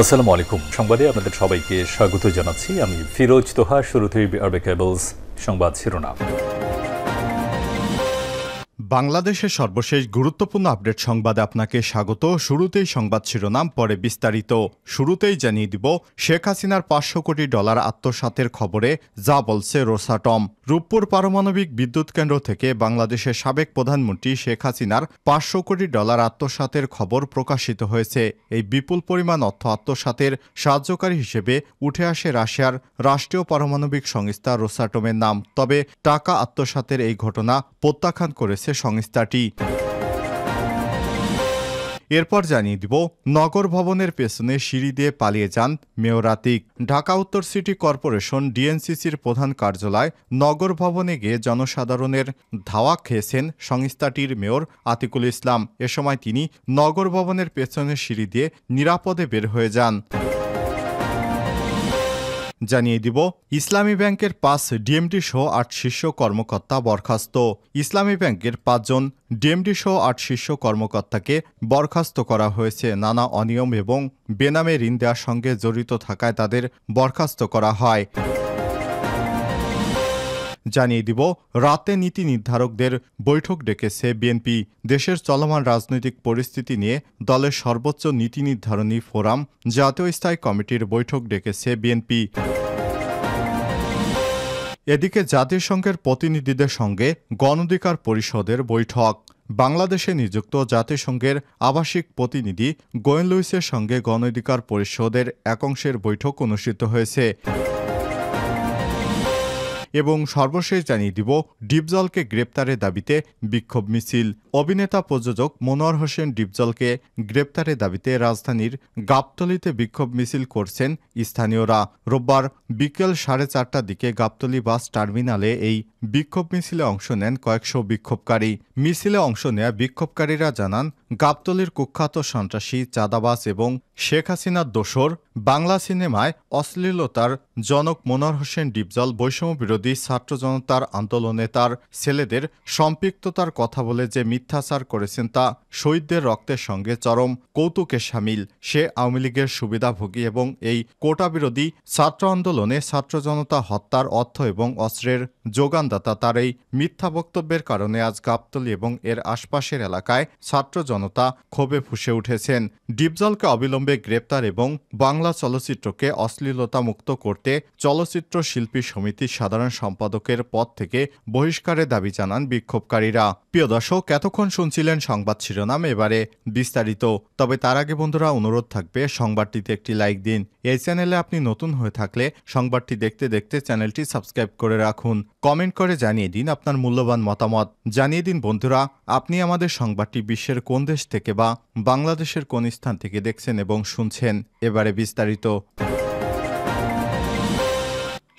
আসসালামু আলাইকুম। সংবাদে আপনাদের সবাইকে স্বাগত জানাচ্ছি। আমি ফিরোজ তোহা। শুরুতেই আরবে কেবলস সংবাদ শিরোনাম। বাংলাদেশের সর্বশেষ গুরুত্বপূর্ণ আপডেট সংবাদে আপনাকে স্বাগত। শুরুতেই সংবাদ শিরোনাম, পরে বিস্তারিত। শুরুতেই জানিয়ে দিব শেখ হাসিনার ৫০০ কোটি ডলার আত্মসাতের খবরে যা বলছে রোসাটম। রূপপুর পারমাণবিক বিদ্যুৎ কেন্দ্র থেকে বাংলাদেশের সাবেক প্রধানমন্ত্রী শেখ হাসিনার ৫০০ কোটি ডলার আত্মসাতের খবর প্রকাশিত হয়েছে। এই বিপুল পরিমাণ অর্থ আত্মসাতের সাহায্যকারী হিসেবে উঠে আসে রাশিয়ার রাষ্ট্রীয় পারমাণবিক সংস্থা রোসাটমের নাম। তবে টাকা আত্মসাতের এই ঘটনা প্রত্যাখ্যান করেছে সংস্থাটি। এরপর জানিয়ে দিব নগর ভবনের পেছনে সিঁড়ি দিয়ে পালিয়ে যান মেয়র আতিক। ঢাকা উত্তর সিটি কর্পোরেশন ডিএনসিসির প্রধান কার্যালয় নগর ভবনে গিয়ে জনসাধারণের ধাওয়া খেয়েছেন সংস্থাটির মেয়র আতিকুল ইসলাম। এ সময় তিনি নগর ভবনের পেছনে সিঁড়ি দিয়ে নিরাপদে বের হয়ে যান। জানিয়ে দিব ইসলামী ব্যাংকের ৫ ডিএমডি সহ ৮ শীর্ষ কর্মকর্তা বরখাস্ত। ইসলামী ব্যাংকের ৫ জন ডিএমডি সহ ৮ শীর্ষ কর্মকর্তাকে বরখাস্ত করা হয়েছে। নানা অনিয়ম এবং বেনামে ঋণ দেওয়ার সঙ্গে জড়িত থাকায় তাদের বরখাস্ত করা হয়। জানিয়ে দিব রাতে নীতি নির্ধারকদের বৈঠক ডেকেছে বিএনপি। দেশের চলমান রাজনৈতিক পরিস্থিতি নিয়ে দলের সর্বোচ্চ নীতি নির্ধারণী ফোরাম জাতীয় স্থায়ী কমিটির বৈঠক ডেকেছে বিএনপি। এদিকে জাতিসংঘের প্রতিনিধিদের সঙ্গে গণ অধিকার পরিষদের বৈঠক। বাংলাদেশে নিযুক্ত জাতিসংঘের আবাসিক প্রতিনিধি গোয়েন লুইসের সঙ্গে গণ অধিকার পরিষদের একাংশের বৈঠক অনুষ্ঠিত হয়েছে। এবং সর্বশেষ জানিয়ে দিব ডিপজলকে গ্রেপ্তারের দাবিতে বিক্ষোভ মিছিল। অভিনেতা প্রযোজক মনোয়ার হোসেন ডিপজলকে গ্রেপ্তারের দাবিতে রাজধানীর গাবতলীতে বিক্ষোভ মিছিল করছেন স্থানীয়রা। রোববার বিকেল 4:30টার দিকে গাবতলী বাস টার্মিনালে এই বিক্ষোভ মিছিলে অংশ নেন কয়েকশো বিক্ষোভকারী। মিছিলে অংশ নেয়া বিক্ষোভকারীরা জানান, গাবতলীর কুখ্যাত সন্ত্রাসী, চাঁদাবাজ এবং শেখ হাসিনার দোসর বাংলা সিনেমায় অশ্লীলতার জনক মনোয়ার হোসেন ডিপজল বৈষম্য বিরোধী ছাত্র জনতার আন্দোলনে তার ছেলেদের সম্পৃক্ততার কথা বলে যে মিথ্যাচার করেছেন তা শহীদদের রক্তের সঙ্গে চরম কৌতুকে সামিল। সে আওয়ামী লীগের সুবিধাভোগী এবং এই কোটা বিরোধী ছাত্র আন্দোলনে ছাত্র জনতা হত্যার অর্থ এবং অস্ত্রের যোগানদাতা। তার এই মিথ্যা বক্তব্যের কারণে আজ গাবতলী এবং এর আশপাশের এলাকায় ছাত্র জনতা ক্ষোভে ফুঁসে উঠেছেন। ডিপজলকে অবিলম্বে গ্রেপ্তার এবং বাংলা চলচ্চিত্রকে অশ্লীলতা মুক্ত করতে চলচ্চিত্র শিল্পী সমিতির সাধারণ সম্পাদকের পদ থেকে বহিষ্কারের দাবি জানান বিক্ষোভকারীরা। প্রিয় দর্শক, এতক্ষণ শুনছিলেন সংবাদ শিরোনাম, এবারে বিস্তারিত। তবে তার আগে বন্ধুরা অনুরোধ থাকবে সংবাদটিতে একটি লাইক দিন। এই চ্যানেলে আপনি নতুন হয়ে থাকলে সংবাদটি দেখতে দেখতে চ্যানেলটি সাবস্ক্রাইব করে রাখুন। কমেন্ট করে জানিয়ে দিন আপনার মূল্যবান মতামত। জানিয়ে দিন বন্ধুরা, আপনি আমাদের সংবাদটি বিশ্বের কোন দেশ থেকে বা বাংলাদেশের কোন স্থান থেকে দেখছেন এবং শুনছেন। এবারে বিস্তারিত।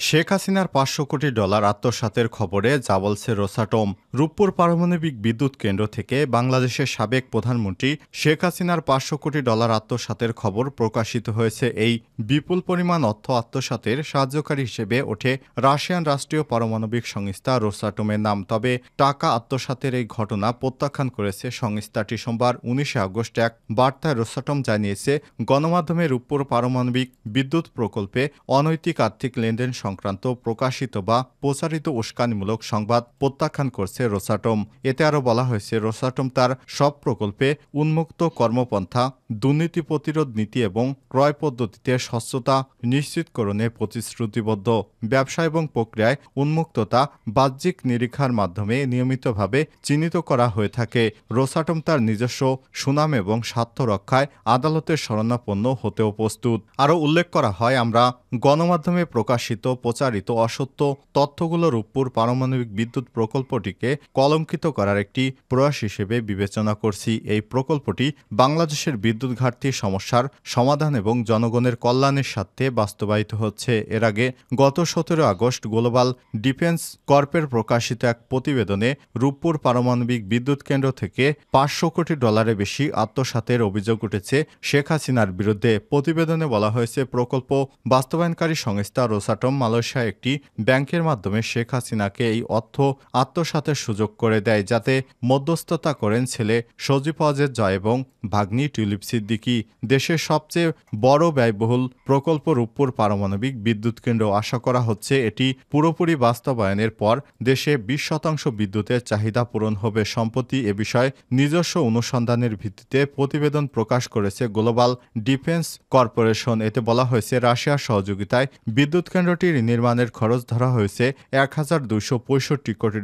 শেখ হাসিনার ৫০০ কোটি ডলার আত্মসাতের খবরে যা বলছে রোসাটম। রূপপুর পারমাণবিক বিদ্যুৎ কেন্দ্র থেকে বাংলাদেশের সাবেক প্রধানমন্ত্রী শেখ হাসিনার ৫০০ কোটি ডলার আত্মসাতের খবর প্রকাশিত হয়েছে। এই বিপুল পরিমাণ অর্থ আত্মসাতের সাহায্যকারী হিসেবে ওঠে রাশিয়ান রাষ্ট্রীয় পারমাণবিক সংস্থা রোসাটমের নাম। তবে টাকা আত্মসাতের এই ঘটনা প্রত্যাখ্যান করেছে সংস্থাটি। সোমবার ১৯ আগস্ট এক বার্তায় রোসাটম জানিয়েছে, গণমাধ্যমে রূপপুর পারমাণবিক বিদ্যুৎ প্রকল্পে অনৈতিক আর্থিক লেনদেন সংক্রান্ত প্রকাশিত বা প্রচারিত উস্কানিমূলক সংবাদ প্রত্যাখ্যান করছে রোসাটম। এতে আরও বলা হয়েছে, রোসাটম তার সব প্রকল্পে উন্মুক্ত কর্মপন্থা, দুর্নীতি প্রতিরোধ নীতি এবং ক্রয় পদ্ধতিতে স্বচ্ছতা নিশ্চিতকরণে প্রতিশ্রুতিবদ্ধ। ব্যবসা এবং প্রক্রিয়ায় উন্মুক্ততা বাহ্যিক নিরীক্ষার মাধ্যমে নিয়মিতভাবে চিহ্নিত করা হয়ে থাকে। রোসাটম তার নিজস্ব সুনাম এবং স্বার্থ রক্ষায় আদালতের শরণাপন্ন হতেও প্রস্তুত। আরও উল্লেখ করা হয়, আমরা গণমাধ্যমে প্রকাশিত প্রচারিত অসত্য তথ্যগুলো রূপপুর পারমাণবিক বিদ্যুৎ প্রকল্পটিকে কলঙ্কিত করার একটি প্রয়াস হিসেবে বিবেচনা করছি। এই প্রকল্পটি বাংলাদেশের বিদ্যুৎ ঘাটতি সমস্যার সমাধান এবং জনগণের কল্যাণের স্বার্থে বাস্তবায়িত হচ্ছে। এর আগে গত ১৭ আগস্ট গ্লোবাল ডিফেন্স কর্পের প্রকাশিত এক প্রতিবেদনে রূপপুর পারমাণবিক বিদ্যুৎ কেন্দ্র থেকে ৫০০ কোটি ডলারের বেশি আত্মসাতের অভিযোগ উঠেছে শেখ হাসিনার বিরুদ্ধে। প্রতিবেদনে বলা হয়েছে, প্রকল্প বাস্তবায়নকারী সংস্থা রোসাটম মালয়েশিয়া একটি ব্যাংকের মাধ্যমে শেখ হাসিনাকে এই অর্থ আত্মসাতের সুযোগ করে দেয়, যাতে মধ্যস্থতা করেন ছেলে সজীব ওয়াজেদ জয় এবং ভাগ্নি টিউলিপ সিদ্দিকী। দেশের সবচেয়ে বড় ব্যয়বহুল প্রকল্প রূপপুর পারমাণবিক বিদ্যুৎ কেন্দ্র, আশা করা হচ্ছে এটি পুরোপুরি বাস্তবায়নের পর দেশে 20% বিদ্যুতের চাহিদা পূরণ হবে। সম্প্রতি এ বিষয়ে নিজস্ব অনুসন্ধানের ভিত্তিতে প্রতিবেদন প্রকাশ করেছে গ্লোবাল ডিফেন্স কর্পোরেশন। এতে বলা হয়েছে, রাশিয়ার সহযোগিতায় বিদ্যুৎ কেন্দ্রটির নির্মাণের খরচ ধরা হয়েছে $1265 কোটি,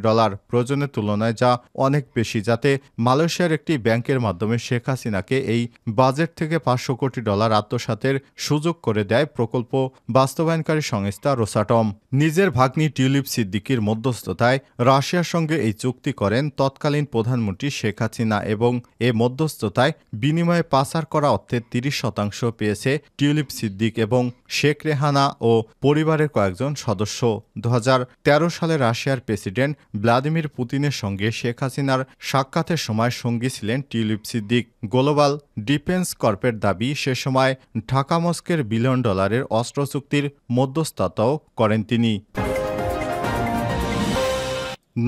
প্রয়োজনের তুলনায় যা অনেক বেশি, যাতে মালয়েশিয়ার একটি ব্যাংকের মাধ্যমে শেখ হাসিনাকে এই বাজেট থেকে $500 কোটি আত্মসাতের সুযোগ করে দেয় প্রকল্প বাস্তবায়নকারী সংস্থা রোসাটম। নিজের ভাগ্নি টিউলিপ সিদ্দিকীর মধ্যস্থতায় রাশিয়ার সঙ্গে এই চুক্তি করেন তৎকালীন প্রধানমন্ত্রী শেখ হাসিনা এবং এ মধ্যস্থতায় বিনিময়ে পাচার করা অর্থের 30% পেয়েছে টিউলিপ সিদ্দিক এবং শেখ রেহানা ও পরিবারের কয়েকজন সদস্য। 2013 সালে রাশিয়ার প্রেসিডেন্ট ভ্লাদিমির পুতিনের সঙ্গে শেখ হাসিনার সাক্ষাতের সময় সঙ্গী ছিলেন টিউলিপ সিদ্দিক। গ্লোবাল ডিফেন্স কর্পের দাবি, সে সময় ঢাকা মস্কের $1 বিলিয়ন অস্ত্র চুক্তির মধ্যস্থতাও করেন তিনি।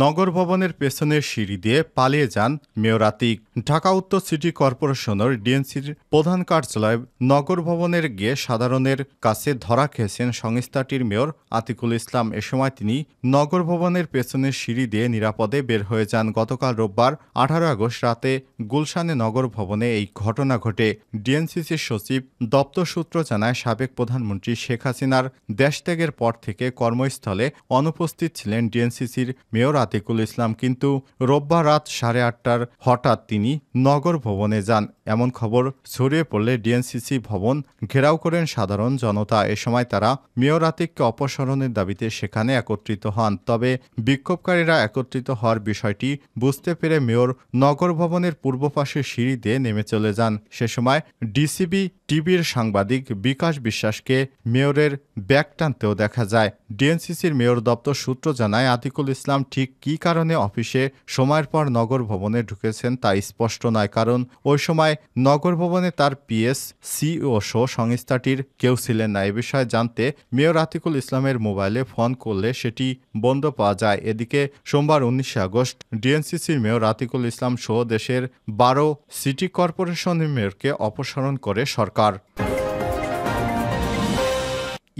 নগর ভবনের পেছনের সিঁড়ি দিয়ে পালিয়ে যান মেয়র আতিক। ঢাকা উত্তর সিটি কর্পোরেশনের ডিএনসির প্রধান কার্যালয় নগর ভবনের গিয়ে সাধারণের কাছে ধরা খেয়েছেন সংস্থাটির মেয়র আতিকুল ইসলাম। এ সময় তিনি নগর ভবনের পেছনের সিঁড়ি দিয়ে নিরাপদে বের হয়ে যান। গতকাল রোববার 18 আগস্ট রাতে গুলশানে নগর ভবনে এই ঘটনা ঘটে। ডিএনসিসির সচিব দপ্তর সূত্র জানায়, সাবেক প্রধানমন্ত্রী শেখ হাসিনার দেশত্যাগের পর থেকে কর্মস্থলে অনুপস্থিত ছিলেন ডিএনসিসির মেয়র আতিকুল ইসলাম, কিন্তু রোববার রাত 8:30টার হঠাৎ তিনি নগর ভবনে যান। এমন খবর ছড়িয়ে পড়লে ডিএনসিসি ভবন ঘেরাও করেন সাধারণ জনতা। এ সময় তারা মেয়র আতিককে অপসারণের দাবিতে সেখানে একত্রিত হন। তবে বিক্ষোভকারীরা একত্রিত হওয়ার বিষয়টি বুঝতে পেরে মেয়র নগর ভবনের পূর্ব পাশে সিঁড়ি দিয়ে নেমে চলে যান। সে সময় ডিসিবি টিভির সাংবাদিক বিকাশ বিশ্বাসকে মেয়রের ব্যাগ টানতেও দেখা যায়। ডিএনসিসির মেয়র দপ্তর সূত্র জানায়, আতিকুল ইসলাম ঠিক কী কারণে অফিসে সময়ের পর নগর ভবনে ঢুকেছেন তা স্পষ্ট নয়, কারণ ওই সময় নগর ভবনে তার পিএস, সিও সহ সংস্থাটির কেউ ছিলেন না। এ বিষয়ে জানতে মেয়র আতিকুল ইসলামের মোবাইলে ফোন করলে সেটি বন্ধ পাওয়া যায়। এদিকে সোমবার 19 আগস্ট ডিএনসিসির মেয়র আতিকুল ইসলাম সহ দেশের 12 সিটি কর্পোরেশনের মেয়রকে অপসারণ করে সরকার।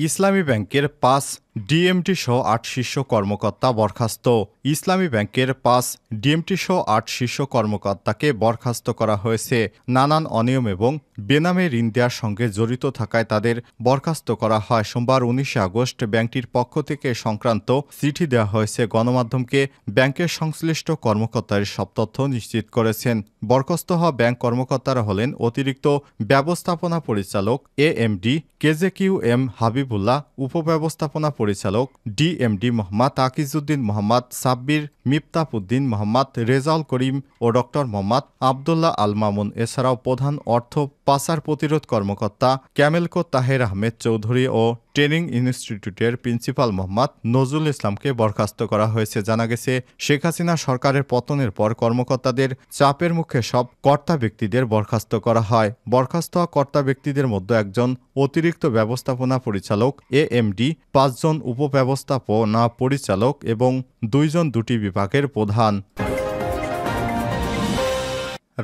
ইসলামী ব্যাংকের 5 ডিএমটি সহ 8 শীর্ষ কর্মকর্তা বরখাস্ত। ইসলামী ব্যাংকের 5 ডিএমটি সহ 8 শীর্ষ কর্মকর্তাকে বরখাস্ত করা হয়েছে। নানান অনিয়ম এবং বেনামে ঋণ দেওয়ার সঙ্গে জড়িত থাকায় তাদের বরখাস্ত করা হয়। সোমবার 19 আগস্ট ব্যাংকটির পক্ষ থেকে সংক্রান্ত চিঠি দেওয়া হয়েছে। গণমাধ্যমকে ব্যাংকের সংশ্লিষ্ট কর্মকর্তারা সব তথ্য নিশ্চিত করেছেন। বরখাস্ত হওয়া ব্যাংক কর্মকর্তারা হলেন অতিরিক্ত ব্যবস্থাপনা পরিচালক এএমডি কেজেকিউএম হাবিবুল্লাহ, উপব্যবস্থাপনা পরিচালক ডিএমডি মোহাম্মদ তাকিজউদ্দিন, মোহাম্মদ সাব্বির, মিফতাহুদ্দিন, মোহাম্মদ রেজাউল করিম ও ডক্টর মোহাম্মদ আবদুল্লাহ আল মামুন। এছাড়াও প্রধান অর্থ পাচার প্রতিরোধ কর্মকর্তা ক্যামেলকো তাহের আহমেদ চৌধুরী ও ট্রেনিং ইনস্টিটিউটের প্রিন্সিপাল মোহাম্মদ নজরুল ইসলামকে বরখাস্ত করা হয়েছে। জানা গেছে, শেখ হাসিনা সরকারের পতনের পর কর্মকর্তাদের চাপের মুখে সব কর্তা ব্যক্তিদের বরখাস্ত করা হয়। বরখাস্ত হওয়া কর্তা ব্যক্তিদের মধ্যে একজন অতিরিক্ত ব্যবস্থাপনা পরিচালক এএমডি, 5 জন উপব্যবস্থাপনা পরিচালক এবং 2 জন দুটি বিভাগের প্রধান।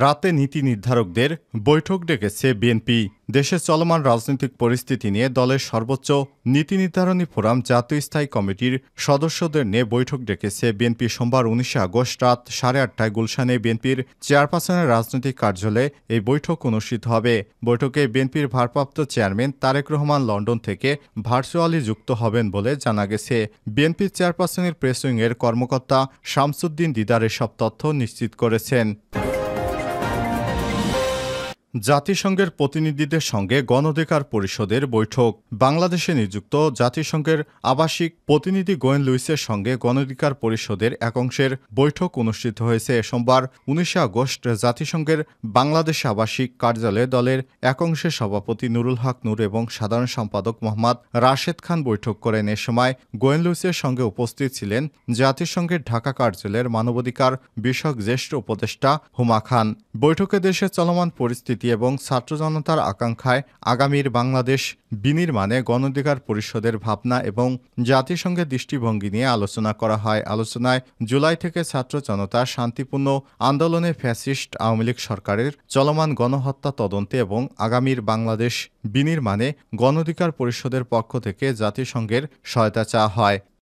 রাতে নীতি নির্ধারকদের বৈঠক ডেকেছে বিএনপি। দেশের চলমান রাজনৈতিক পরিস্থিতি নিয়ে দলের সর্বোচ্চ নীতি নির্ধারণী ফোরাম জাতীয় স্থায়ী কমিটির সদস্যদের নিয়ে বৈঠক ডেকেছে বিএনপি। সোমবার 19 আগস্ট রাত 8:30টায় গুলশানে বিএনপির চেয়ারপারসনের রাজনৈতিক কার্যালয়ে এই বৈঠক অনুষ্ঠিত হবে। বৈঠকে বিএনপির ভারপ্রাপ্ত চেয়ারম্যান তারেক রহমান লন্ডন থেকে ভার্চুয়ালি যুক্ত হবেন বলে জানা গেছে। বিএনপির চেয়ারপারসনের প্রেস উইংয়ের কর্মকর্তা শামসুদ্দিন দিদার এসব তথ্য নিশ্চিত করেছেন। জাতিসংঘের প্রতিনিধিদের সঙ্গে গণঅধিকার পরিষদের বৈঠক। বাংলাদেশে নিযুক্ত জাতিসংঘের আবাসিক প্রতিনিধি গোয়েন লুইসের সঙ্গে গণঅধিকার পরিষদের একাংশের বৈঠক অনুষ্ঠিত হয়েছে। সোমবার 19 আগস্ট জাতিসংঘের বাংলাদেশ আবাসিক কার্যালয়ে দলের একাংশের সভাপতি নুরুল হক নূর এবং সাধারণ সম্পাদক মোহাম্মদ রাশেদ খান বৈঠক করেন। এ সময় গোয়েন লুইসের সঙ্গে উপস্থিত ছিলেন জাতিসংঘের ঢাকা কার্যালয়ের মানবাধিকার বিষয়ক জ্যেষ্ঠ উপদেষ্টা হুমা খান। বৈঠকে দেশের চলমান পরিস্থিতি পরিস্থিতি এবং ছাত্র জনতার আকাঙ্ক্ষায় আগামীর বাংলাদেশ বিনির্মাণে গণঅধিকার পরিষদের ভাবনা এবং জাতিসংঘের দৃষ্টিভঙ্গি নিয়ে আলোচনা করা হয়। আলোচনায় জুলাই থেকে ছাত্র জনতার শান্তিপূর্ণ আন্দোলনে ফ্যাসিস্ট আওয়ামী লীগ সরকারের চলমান গণহত্যা তদন্তে এবং আগামীর বাংলাদেশ বিনির্মাণে গণঅধিকার পরিষদের পক্ষ থেকে জাতিসংঘের সহায়তা চাওয়া হয়।